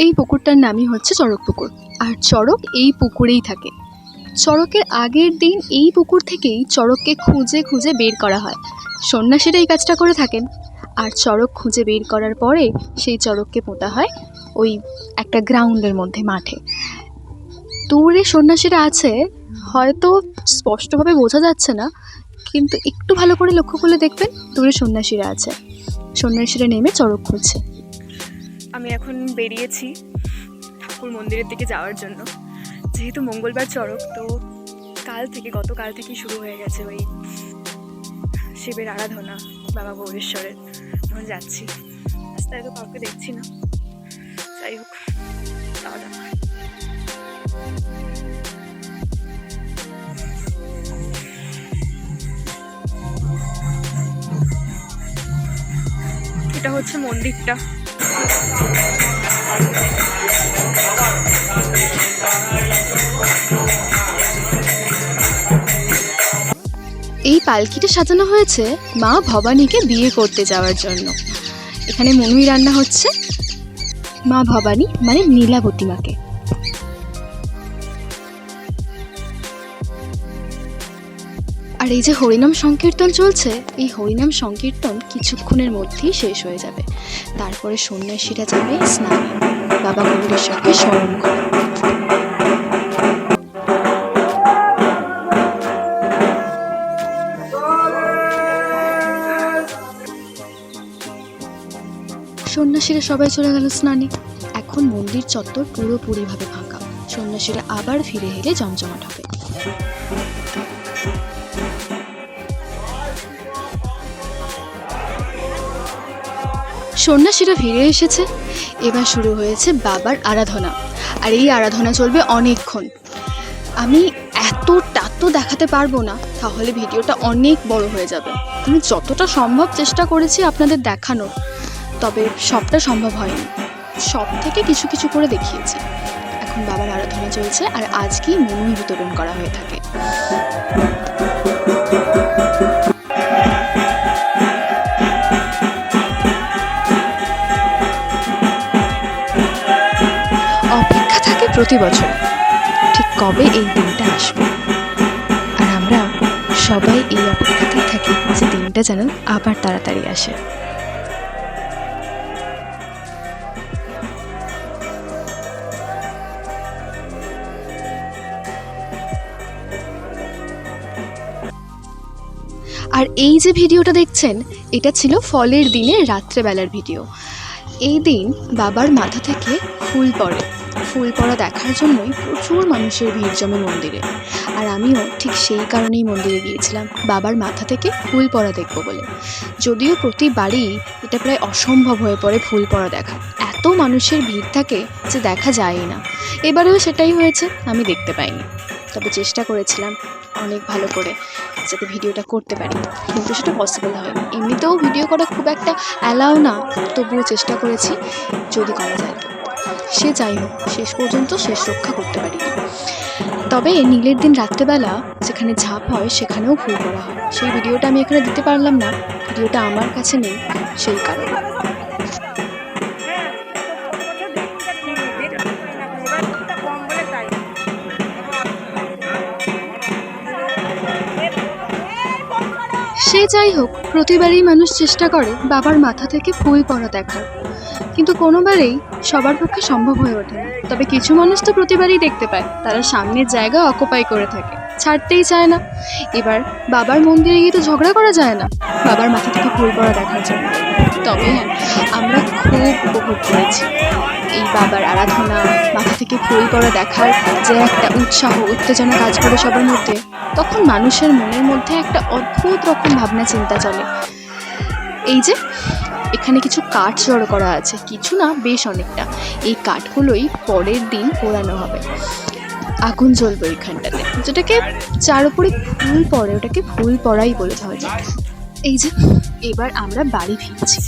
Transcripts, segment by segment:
এই পুকুরটার নামই হচ্ছে চড়ক পুকুর, আর চড়ক এই পুকুরেই থাকে। চড়কের আগের দিন এই পুকুর থেকেই চড়ককে খুঁজে খুঁজে বের করা হয়। সন্ন্যাসীরা এই কাজটা করে থাকেন। আর চড়ক খুঁজে বের করার পরে সেই চড়ককে পোঁতা হয় ওই একটা গ্রাউন্ডের মধ্যে, মাঠে। দূরে সন্ন্যাসীরা আছে, হয়তো স্পষ্টভাবে বোঝা যাচ্ছে না, কিন্তু একটু ভালো করে লক্ষ্য করলে দেখবেন দূরে সন্ন্যাসীরা আছে। সন্ন্যাসীরা নেমে চড়ক খুঁজছে। আমি এখন বেরিয়েছি ঠাকুর মন্দিরের দিকে যাওয়ার জন্য। যেহেতু মঙ্গলবার চড়ক, তো গতকাল থেকে শুরু হয়ে গেছে ওই শিবের আরাধনা বাবা গৌরেশ্বরের। এখন যাচ্ছি, রাস্তায় তো কাউকে দেখছি না, যাই হোক যাওয়া যাক। এটা হচ্ছে মন্দিরটা। এই পালকিটা সাজানো হয়েছে মা ভবানীকে বিয়ে করতে যাওয়ার জন্য। এখানে মনুই রান্না হচ্ছে মা ভবানী মানে নীলাবতী মাকে। আর এই যে হরিনাম সংকীর্তন চলছে, এই হরিনাম সংকীর্তন কিছুক্ষণের মধ্যেই শেষ হয়ে যাবে। তারপরে সন্ন্যাসীরা যাবে স্নানে বাবা গৌরেশ্বরকে স্মরণ করে। সন্ন্যাসীরা সবাই চলে গেল স্নানে। এখন মন্দির চত্বর পুরোপুরিভাবে ফাঁকা। সন্ন্যাসীরা আবার ফিরে এলে জমজমাট হবে। সন্ন্যাসীরা ফিরে এসেছে। এবার শুরু হয়েছে বাবার আরাধনা, আর এই আরাধনা চলবে অনেকক্ষণ। আমি এতটা তো দেখাতে পারবো না, তাহলে ভিডিওটা অনেক বড় হয়ে যাবে। আমি যতটা সম্ভব চেষ্টা করেছি আপনাদের দেখানোর, তবে সবটা সম্ভব হয়নি। সব থেকে কিছু কিছু করে দেখিয়েছি। এখন বাবার আরাধনা চলছে, আর আজকেই মনুই বিতরণ করা হয়ে থাকে। অপেক্ষা থাকে প্রতি বছর, ঠিক কবে এই দিনটা আসবে। আর আমরা সবাই এই অপেক্ষাতেই থাকি যে দিনটা যেন আবার তাড়াতাড়ি আসে। আর এই যে ভিডিওটা দেখছেন, এটা ছিল ফলের দিনে রাত্রেবেলার ভিডিও। এই দিন বাবার মাথা থেকে ফুল পড়ে। ফুল পড়া দেখার জন্যই প্রচুর মানুষের ভিড় জমে মন্দিরে। আর আমিও ঠিক সেই কারণেই মন্দিরে গিয়েছিলাম, বাবার মাথা থেকে ফুল পড়া দেখবো বলে। যদিও প্রতিবারই এটা প্রায় অসম্ভব হয়ে পড়ে ফুল পড়া দেখা, এত মানুষের ভিড় থাকে যে দেখা যায়ই না। এবারেও সেটাই হয়েছে, আমি দেখতে পাইনি। তবে চেষ্টা করেছিলাম অনেক ভালো করে যাতে ভিডিওটা করতে পারি, কিন্তু সেটা পসিবল হয়নি। এমনিতেও ভিডিও করা খুব একটা অ্যালাউ না, তবুও চেষ্টা করেছি যদি করা যায় তো। সে যাই হোক, শেষ পর্যন্ত শেষ রক্ষা করতে পারিনি। তবে নীলের দিন রাত্রেবেলা যেখানে ঝাঁপ হয় সেখানেও ফুল পড়া হয়। সেই ভিডিওটা আমি এখানে দিতে পারলাম না, ভিডিওটা আমার কাছে নেই সেই কারণে। সে যাই হোক, প্রতিবারই মানুষ চেষ্টা করে বাবার মাথা থেকে ফুল পড়া দেখার, কিন্তু কোনোবারেই সবার পক্ষে সম্ভব হয়ে ওঠে না। তবে কিছু মানুষ তো প্রতিবারই দেখতে পায়, তারা সামনের জায়গা অকুপাই করে থাকে, ছাড়তেই চায় না। এবার বাবার মন্দিরে গিয়ে তো ঝগড়া করা যায় না বাবার মাথা থেকে ফুল পড়া দেখার জন্য। তবে হ্যাঁ, আমরা খুব উপভোগ করেছি এই বাবার আরাধনা, মাথা থেকে ফুল পড়া দেখার যে একটা উৎসাহ উত্তেজনা কাজ করে সবার মধ্যে, তখন মানুষের মনের মধ্যে একটা অদ্ভুত রকম ভাবনা চিন্তা চলে। এই যে এখানে কিছু কাঠ জড়ো করা আছে, কিছু না বেশ অনেকটা। এই কাঠগুলোই পরের দিন পোড়ানো হবে, আগুন জ্বলবে এইখানটাতে, যেটাকে যার উপরে ফুল পড়ে ওটাকে ফুল পড়াই বলে হয়। এই যে এবার আমরা বাড়ি ফিরছি,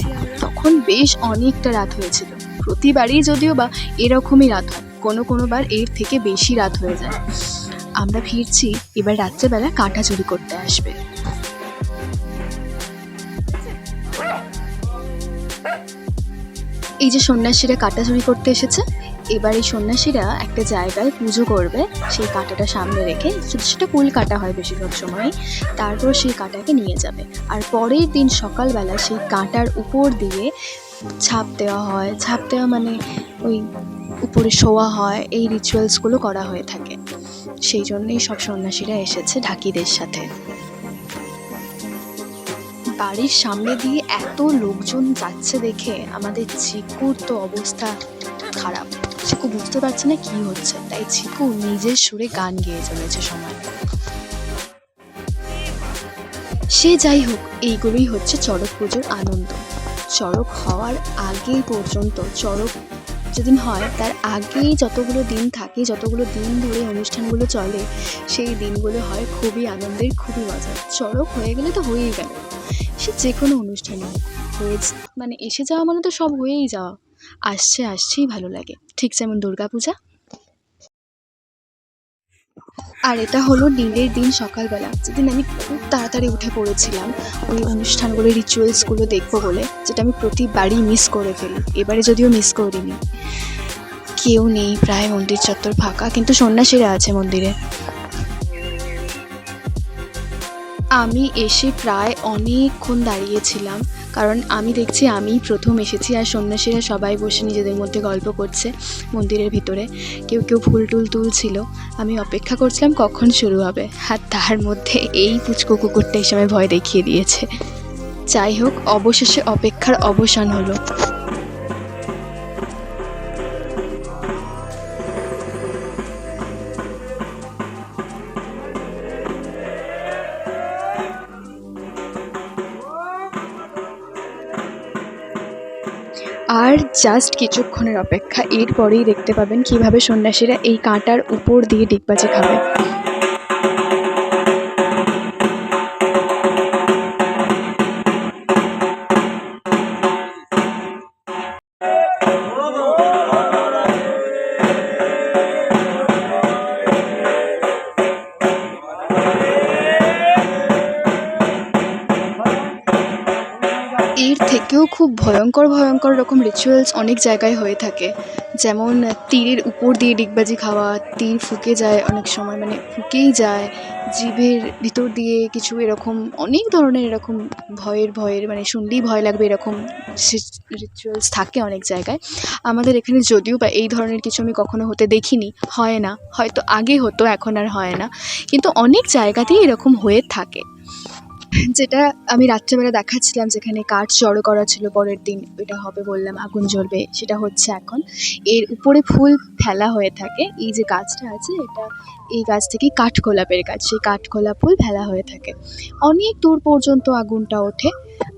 তখন বেশ অনেকটা রাত হয়েছিল। প্রতিবারই যদিও বা এরকমই রাত হয়, কোনো বার এর থেকে বেশি রাত হয়ে যায়। আমরা ফিরছি, এবার রাত্রেবেলা কাঁটা চুরি করতে আসবে। এই যে সন্ন্যাসীরা কাঁটা চুরি করতে এসেছে, এবার এই সন্ন্যাসীরা একটা জায়গায় পুজো করবে, সেই কাঁটাটা সামনে রেখে, সেটা কুল কাটা হয় বেশিরভাগ সময়, তারপর সেই কাঁটাকে নিয়ে যাবে। আর পরের দিন সকালবেলা সেই কাঁটার উপর দিয়ে ছাপ দেওয়া হয়। ছাপ দেওয়া মানে ওই উপরে শোয়া হয়, এই রিচুয়ালসগুলো করা হয়ে থাকে। সেই জন্যই সব সন্ন্যাসীরা এসেছে ঢাকিদের সাথে। বাড়ির সামনে দিয়ে এত লোকজন যাচ্ছে দেখে আমাদের চিকুর তো অবস্থা খারাপ। চিকু বুঝতে পারছে না কি হচ্ছে, তাই চিকু নিজের সুরে গান গেয়ে চলেছে সময়। সে যাই হোক, এইগুলোই হচ্ছে চড়ক পুজোর আনন্দ। চড়ক হওয়ার আগে পর্যন্ত, চড়ক যেদিন হয় তার আগেই যতগুলো দিন থাকে, যতগুলো দিন ধরে অনুষ্ঠানগুলো চলে, সেই দিনগুলো হয় খুবই আনন্দের, খুবই মজার। চড়ক হয়ে গেলে তো হয়েই গেল, সে যে কোনো অনুষ্ঠানে হয়ে মানে এসে যাওয়া মানে তো সব হয়েই যাওয়া, আসছেই ভালো লাগে, ঠিক যেমন দুর্গাপূজা। আর এটা হলো নীলের দিন সকালবেলা, যেদিন আমি খুব তাড়াতাড়ি উঠে পড়েছিলাম ওই অনুষ্ঠানগুলো, রিচুয়ালসগুলো দেখবো বলে, যেটা আমি প্রতিবারই মিস করে ফেলি। এবারে যদিও মিস করিনি, কেউ নেই প্রায়, মন্দির চত্বর ফাঁকা, কিন্তু সন্ন্যাসীরা আছে মন্দিরে। আমি এসে প্রায় অনেকক্ষণ দাঁড়িয়েছিলাম, কারণ আমি দেখছি আমি প্রথম এসেছি, আর সন্ন্যাসীরা সবাই বসে নিজেদের মধ্যে গল্প করছে মন্দিরের ভিতরে। কেউ কেউ ফুল টুল তুলছিল। আমি অপেক্ষা করছিলাম কখন শুরু হবে, আর তার মধ্যে এই পুচকো কুকুরটা এই সময় ভয় দেখিয়ে দিয়েছে। যাই হোক, অবশেষে অপেক্ষার অবসান হলো। আর জাস্ট কিছুক্ষণের অপেক্ষা, এরপরেই দেখতে পাবেন কিভাবে সন্ন্যাসীরা এই কাঁটার উপর দিয়ে ডিগবাজি খাবে। এর থেকেও খুব ভয়ঙ্কর রকম রিচুয়ালস অনেক জায়গায় হয়ে থাকে, যেমন তীরের উপর দিয়ে ডিগবাজি খাওয়া, তীর ফুঁকে যায় অনেক সময়, মানে ফুঁকেই যায়, জিভের ভিতর দিয়ে কিছু, এরকম অনেক ধরনের এরকম ভয়ের মানে শুনলেই ভয় লাগবে এরকম রিচুয়ালস থাকে অনেক জায়গায়। আমাদের এখানে যদিও বা এই ধরনের কিছু আমি কখনো হতে দেখিনি, হয় না, হয়তো আগে হতো, এখন আর হয় না, কিন্তু অনেক জায়গাতেই এরকম হয়ে থাকে। যেটা আমি রাত্রেবেলা দেখাচ্ছিলাম, যেখানে কাঠ জড়ো করা ছিল পরের দিন, এটা হবে বললাম, আগুন জ্বলবে, সেটা হচ্ছে এখন। এর উপরে ফুল ফেলা হয়ে থাকে, এই যে গাছটা আছে, এটা এই গাছ থেকে কাঠগোলাপের গাছ, সেই কাঠগোলাপ ফুল ফেলা হয়ে থাকে, অনেক দূর পর্যন্ত আগুনটা ওঠে।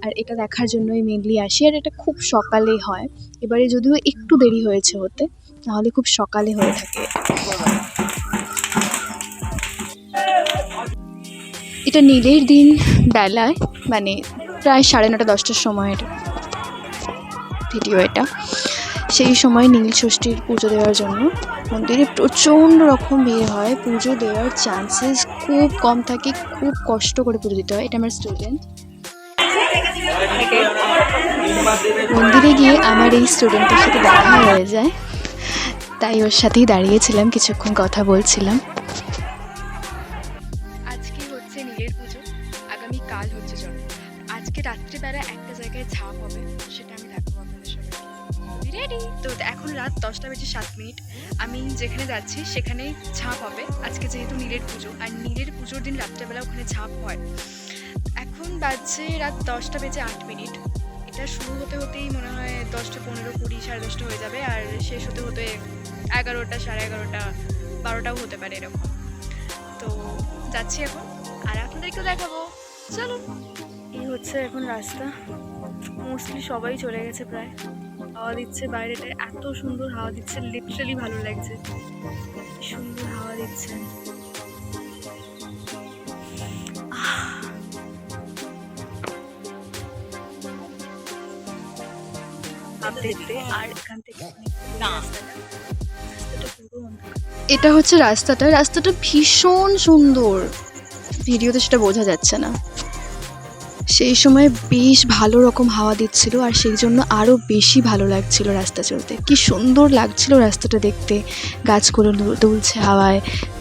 আর এটা দেখার জন্যই মেনলি আসি, আর এটা খুব সকালে হয়। এবারে যদিও একটু দেরি হয়েছে হতে, নাহলে খুব সকালে হয়ে থাকে। এটা নীলের দিন বেলায়, মানে প্রায় 9:30 10টার সময়ের ভিডিও এটা। সেই সময় নীল ষষ্ঠীর পুজো দেওয়ার জন্য মন্দিরে প্রচণ্ড রকম ভিড় হয়, পুজো দেওয়ার চান্সেস খুব কম থাকে, খুব কষ্ট করে পুজো দিতে হয়। এটা আমার স্টুডেন্ট। মন্দিরে গিয়ে আমার এই স্টুডেন্টের সাথে দেখা হয়ে যায়, তাই ওর সাথেই দাঁড়িয়েছিলাম, কিছুক্ষণ কথা বলছিলাম। কাল হচ্ছে চড়ক। আজকে রাত্রিবেলা একটা জায়গায় ঝাঁপ হবে, সেটা আমি দেখাবো আপনাদের সাথে। রেডি তো? এখন রাত 10:07। আমি যেখানে যাচ্ছি সেখানেই ঝাঁপ হবে আজকে, যেহেতু নীলের পুজো, আর নীলের পুজোর দিন রাত্রেবেলা ওখানে ঝাঁপ হয়। এখন বাজছে রাত 10:08। এটা শুরু হতে হতেই মনে হয় 10:15, 20, 10:30 হয়ে যাবে, আর শেষ হতে হতে 11টা, 11:30, 12টাও হতে পারে এরকম। তো যাচ্ছি এখন, আর আপনাদেরকেও দেখাবো, চলুন। এই হচ্ছে এখন রাস্তা, মোস্টলি সবাই চলে গেছে প্রায়। হাওয়া দিচ্ছে বাইরেটা, এত সুন্দর হাওয়া দিচ্ছে, লিটারালি ভালো লাগছে, সুন্দর হাওয়া দিচ্ছে। আর এখান থেকে এটা হচ্ছে রাস্তাটা ভীষণ সুন্দর, ভিডিওতে সেটা বোঝা যাচ্ছে না। সেই সময় বেশ ভালো রকম হাওয়া দিচ্ছিল, আর সেই জন্য আরও বেশি ভালো লাগছিল রাস্তা চলতে। কি সুন্দর লাগছিল রাস্তাটা দেখতে, গাছগুলো দুলছে হাওয়ায়,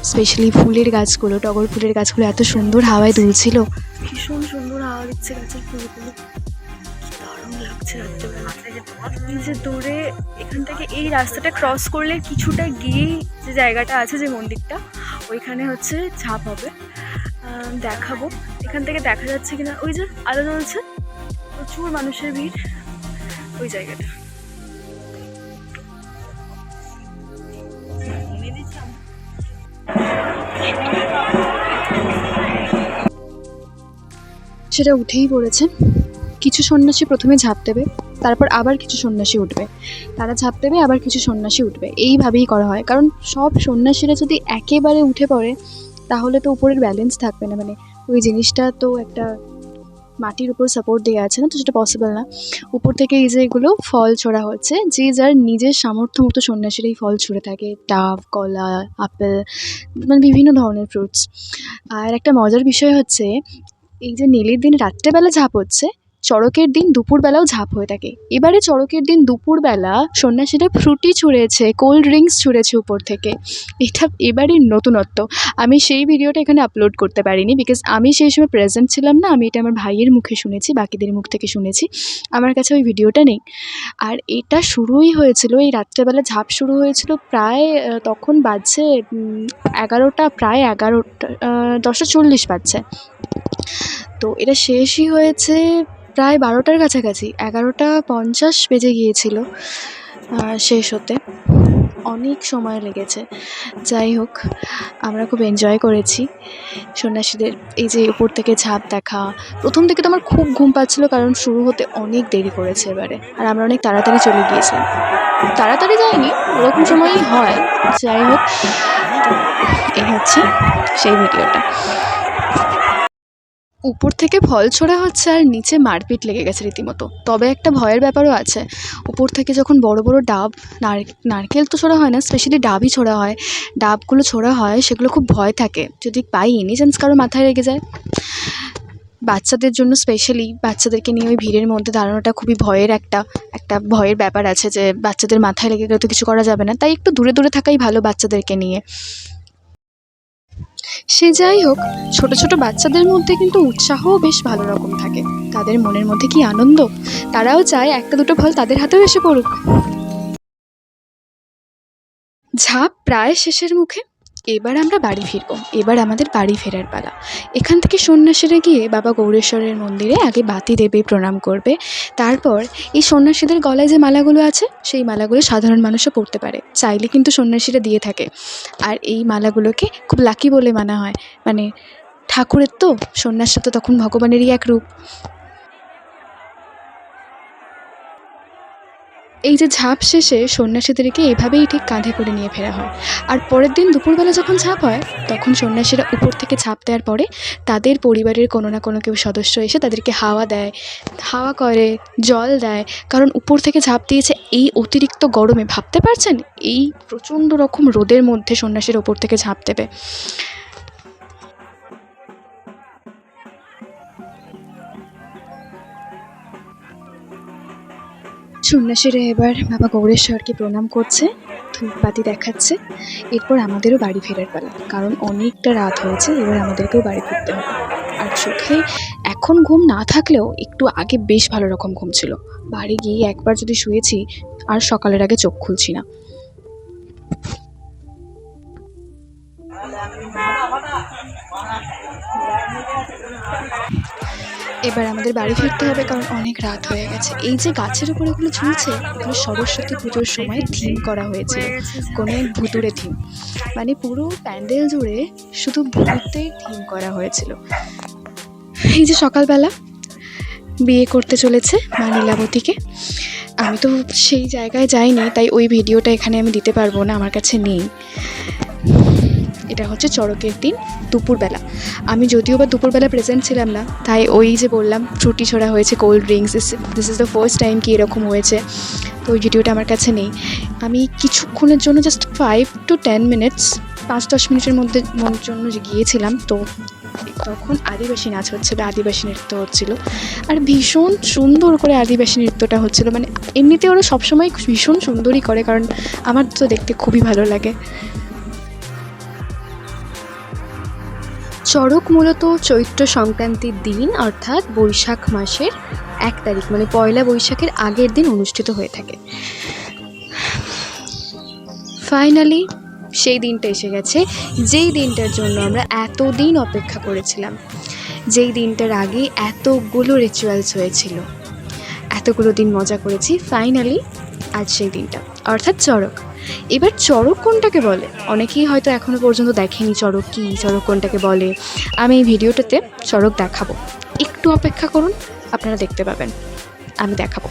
স্পেশালি ফুলের গাছগুলো, টগর ফুলের গাছগুলো এত সুন্দর হাওয়ায় দুলছিল। ভীষণ সুন্দর হাওয়া দিচ্ছে গাছের ফুলগুলো, দারুণ লাগছে রাত্রেবেলা। এই যে দূরে এখান থেকে এই রাস্তাটা ক্রস করলে কিছুটা গিয়েই যে জায়গাটা আছে, যে মন্দিরটা, ওইখানে হচ্ছে ঝাঁপ হবে। দেখাবো এখান থেকে দেখা যাচ্ছে কিনা। ওই যে আলো জ্বলছে, প্রচুর মানুষের ভিড় ওই জায়গাটা। সেটা উঠেই পড়েছে। কিছু সন্ন্যাসী প্রথমে ঝাঁপ দেবে, তারপর আবার কিছু সন্ন্যাসী উঠবে, তারা ঝাঁপ দেবে, আবার কিছু সন্ন্যাসী উঠবে, এইভাবেই করা হয়। কারণ সব সন্ন্যাসীরা যদি একেবারে উঠে পড়ে তাহলে তো উপরের ব্যালেন্স থাকবে না, মানে ওই জিনিসটা তো একটা মাটির উপর সাপোর্ট দেওয়া আছে না, তো সেটা পসিবল না। উপর থেকে এই যে এগুলো ফল ছোড়া হচ্ছে, যে যার নিজের সামর্থ্য মতো সন্ন্যাসীরা এই ফল ছুঁড়ে থাকে, ডাব, কলা, আপেল, মানে বিভিন্ন ধরনের ফ্রুটস। আর একটা মজার বিষয় হচ্ছে, এই যে নীলের দিন রাত্রেবেলা ঝাঁপ হচ্ছে, চড়কের দিন দুপুরবেলাও ঝাঁপ হয়ে থাকে। এবারে চড়কের দিন দুপুরবেলা সন্ন্যাসীরা ফ্রুটি ছুঁড়েছে, কোল্ড ড্রিঙ্কস ছুঁড়েছে উপর থেকে। এটা এবারের নতুনত্ব। আমি সেই ভিডিওটা এখানে আপলোড করতে পারিনি, বিকজ আমি সেই সময় প্রেজেন্ট ছিলাম না। আমি এটা আমার ভাইয়ের মুখে শুনেছি, বাকিদের মুখ থেকে শুনেছি, আমার কাছে ওই ভিডিওটা নেই। আর এটা শুরুই হয়েছিল, এই রাত্রেবেলা ঝাঁপ শুরু হয়েছিল প্রায় তখন বাজছে 11টা, প্রায় 11টা, 10:40 বাজছে। তো এটা শেষই হয়েছে প্রায় 12টার কাছাকাছি, 11:50 বেজে গিয়েছিল শেষ হতে। অনেক সময় লেগেছে। যাই হোক, আমরা খুব এনজয় করেছি সন্ন্যাসীদের এই যে উপর থেকে ঝাঁপ দেখা। প্রথম থেকে তো আমার খুব ঘুম পাচ্ছিল, কারণ শুরু হতে অনেক দেরি করেছে এবারে, আর আমরা অনেক তাড়াতাড়ি চলে গিয়েছিলাম। তাড়াতাড়ি যাইনি, ওরকম সময়ই হয়। যাই হোক, এই হচ্ছে সেই ভিডিওটা। উপর থেকে ফল ছোড়া হচ্ছে আর নিচে মারপিট লেগে গেছে রীতিমতো। তবে একটা ভয়ের ব্যাপারও আছে, উপর থেকে যখন বড় বড় ডাব, নারকেল তো ছোড়া হয় না, স্পেশালি ডাবই ছোড়া হয়, ডাবগুলো ছোড়া হয়, সেগুলো খুব ভয় থাকে যদি পাই এনি চান্স কারো মাথায় লেগে যায়। বাচ্চাদের জন্য স্পেশালি, বাচ্চাদেরকে নিয়ে ওই ভিড়ের মধ্যে দাঁড়ানোটা খুবই ভয়ের একটা ভয়ের ব্যাপার আছে, যে বাচ্চাদের মাথায় লেগে গেলে তো কিছু করা যাবে না, তাই একটু দূরে দূরে থাকাই ভালো বাচ্চাদেরকে নিয়ে। সে যাই হোক, ছোট ছোট বাচ্চাদের মধ্যে কিন্তু উৎসাহও বেশ ভালো রকম থাকে। তাদের মনের মধ্যে কি আনন্দ, তারাও চায় একটা দুটো ফল তাদের হাতেও এসে পড়ুক। ঝাঁপ প্রায় শেষের মুখে, এবার আমরা বাড়ি ফিরবো। এবার আমাদের বাড়ি ফেরার পালা। এখান থেকে সন্ন্যাসীরা গিয়ে বাবা গৌরেশ্বরের মন্দিরে আগে বাতি দেবে, প্রণাম করবে। তারপর এই সন্ন্যাসীদের গলায় যে মালাগুলো আছে, সেই মালাগুলো সাধারণ মানুষও পরতে পারে, চাইলে কিন্তু সন্ন্যাসীরা দিয়ে থাকে। আর এই মালাগুলোকে খুব লাকি বলে মানা হয়, মানে ঠাকুরের তো, সন্ন্যাসটা তো তখন ভগবানেরই এক রূপ। এই যে ঝাঁপ শেষে সন্ন্যাসীদেরকে এভাবেই ঠিক কাঁধে করে নিয়ে ফেরা হয়। আর পরের দিন দুপুরবেলা যখন ঝাঁপ হয়, তখন সন্ন্যাসীরা উপর থেকে ঝাঁপ দেওয়ার পরে তাদের পরিবারের কোনো না কোনো কেউ সদস্য এসে তাদেরকে হাওয়া দেয়, হাওয়া করে, জল দেয়। কারণ উপর থেকে ঝাঁপ দিয়েছে এই অতিরিক্ত গরমে, ভাবতে পারছেন এই প্রচণ্ড রকম রোদের মধ্যে সন্ন্যাসীরা উপর থেকে ঝাঁপ দেবে। সন্ন্যাসীরা এবার বাবা গৌরেশ্বরকে প্রণাম করছে, ধূপবাতি দেখাচ্ছে। এরপর আমাদেরও বাড়ি ফেরার পালা, কারণ অনেকটা রাত হয়েছে, এবার আমাদেরকেও বাড়ি ফিরতে হবে। আর চোখে এখন ঘুম না থাকলেও একটু আগে বেশ ভালো রকম ঘুম ছিল। বাড়ি গিয়ে একবার যদি শুয়েছি, আর সকালের আগে চোখ খুলছি না। এবার আমাদের বাড়ি ফিরতে হবে, কারণ অনেক রাত হয়ে গেছে। এই যে গাছের উপর এগুলো ঝুলছে, এগুলো সরস্বতী পুজোর সময় থিম করা হয়েছিল, কোনো এক ভুতুড়ে থিম, মানে পুরো প্যান্ডেল জুড়ে শুধু ভূতের থিম করা হয়েছিল। এই যে সকালবেলা বিয়ে করতে চলেছে মা লীলাবতীকে। আমি তো সেই জায়গায় যাইনি, তাই ওই ভিডিওটা এখানে আমি দিতে পারবো না, আমার কাছে নেই। এটা হচ্ছে চড়কের দিন দুপুরবেলা। আমি যদিও বা দুপুরবেলা প্রেজেন্ট ছিলাম না, তাই ওই যে বললাম ফ্রুটি ছোড়া হয়েছে, cold drinks, this is the first time কি এরকম হয়েছে, তো ওই ভিডিওটা আমার কাছে নেই। আমি কিছুক্ষণের জন্য জাস্ট 5 to 10 মিনিটস, 5-10 মিনিটের মধ্যে জন্য যে গিয়েছিলাম, তো তখন আদিবাসী নাচ হচ্ছিল, আদিবাসী নৃত্য হচ্ছিল, আর ভীষণ সুন্দর করে আদিবাসী নৃত্যটা হচ্ছিল। মানে এমনিতে ওরা সবসময় ভীষণ সুন্দরই করে, কারণ আমার তো দেখতে খুবই ভালো লাগে। চড়ক মূলত চৈত্র সংক্রান্তির দিন অর্থাৎ বৈশাখ মাসের 1 তারিখ মানে পয়লা বৈশাখের আগের দিন অনুষ্ঠিত হয়ে থাকে। ফাইনালি সেই দিনটা এসে গেছে, যেই দিনটার জন্য আমরা এতদিন অপেক্ষা করেছিলাম, যেই দিনটার আগে এতগুলো রিচুয়ালস হয়েছিল, এতগুলো দিন মজা করেছি। ফাইনালি আজ সেই দিনটা, অর্থাৎ চড়ক। এবার চড়ক কোনটাকে বলে অনেকেই হয়তো এখনও পর্যন্ত দেখেনি চড়ক কী, চড়ক কোনটাকে বলে। আমি এই ভিডিওটাতে চড়ক দেখাবো, একটু অপেক্ষা করুন, আপনারা দেখতে পাবেন, আমি দেখাবো।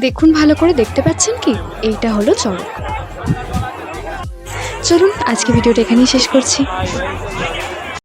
দেখুন, ভালো করে দেখতে পাচ্ছেন কি? এইটা হলো চড়ক। চলুন আজকে ভিডিওটা এখানেই শেষ করছি।